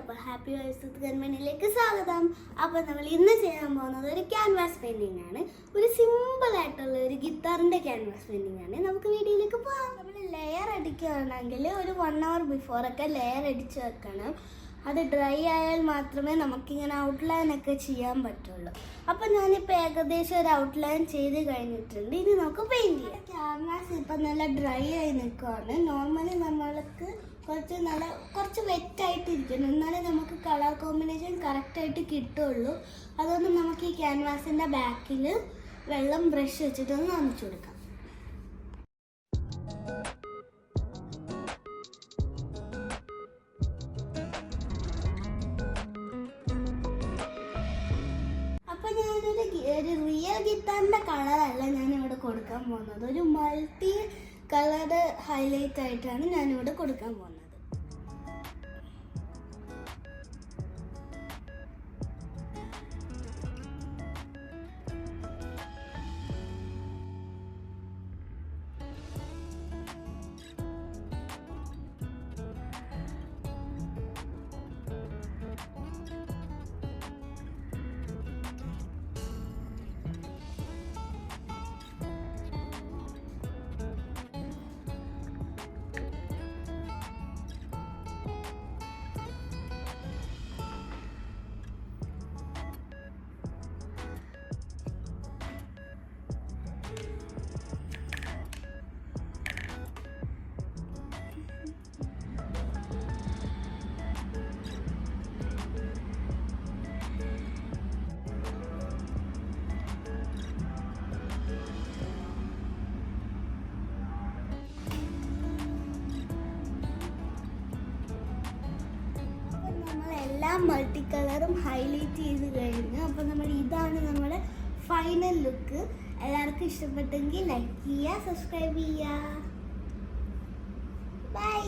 അപ്പോൾ happy vibes with കൺമണിയിലേക്ക് സ്വാഗതം. അപ്പോൾ നമ്മൾ ഇന്ന് ചെയ്യാൻ പോകുന്നത് ഒരു ക്യാൻവാസ് പെയിൻറ്റിംഗ് ആണ്. ഒരു സിമ്പിൾ ആയിട്ടുള്ള ഒരു ഗിത്താറിൻ്റെ ക്യാൻവാസ് പെയിൻറ്റിംഗ് ആണ്. നമുക്ക് വീഡിയോയിലേക്ക് പോകാം. നമ്മൾ ലെയർ അടിക്കുകയാണെങ്കിൽ ഒരു 1 hour ബിഫോറൊക്കെ ലെയർ അടിച്ച് വെക്കണം. അത് ഡ്രൈ ആയാൽ മാത്രമേ നമുക്കിങ്ങനെ ഔട്ട്ലൈൻ ഒക്കെ ചെയ്യാൻ പറ്റുള്ളൂ. അപ്പോൾ ഞാനിപ്പോൾ ഏകദേശം ഒരു ഔട്ട്ലൈൻ ചെയ്ത് കഴിഞ്ഞിട്ടുണ്ട്. ഇനി നമുക്ക് പെയിൻറ്റ് ചെയ്യാം. ക്യാൻവാസ് ഇപ്പം നല്ല ഡ്രൈ ആയി നിൽക്കുകയാണ്. നോർമലി നമ്മൾക്ക് കുറച്ച് വെറ്റായിട്ടിരിക്കണം, എന്നാലേ നമുക്ക് കളർ കോമ്പിനേഷൻ കറക്റ്റായിട്ട് കിട്ടുള്ളൂ. അതുകൊണ്ട് നമുക്ക് ഈ ക്യാൻവാസിൻ്റെ ബാക്കിൽ വെള്ളം ബ്രഷ് വെച്ചിട്ടൊന്ന് നനച്ചു കൊടുക്കാം. അപ്പം ഒരു റിയൽ ഗിത്താറിൻ്റെ കളറല്ല ഞാനിവിടെ കൊടുക്കാൻ പോകുന്നത്. ഒരു മൾട്ടി കളറ് ഹൈലൈറ്റ് ആയിട്ടാണ് ഞാനിവിടെ കൊടുക്കാൻ പോകുന്നത്. എല്ലാം മൾട്ടി കളറും ഹൈലൈറ്റ് ചെയ്ത് കഴിഞ്ഞു. അപ്പോൾ ഇതാണ് നമ്മുടെ ഫൈനൽ ലുക്ക്. എല്ലാവർക്കും ഇഷ്ടപ്പെട്ടെങ്കിൽ ലൈക്ക് ചെയ്യുക, സബ്സ്ക്രൈബ് ചെയ്യുക. ബൈ.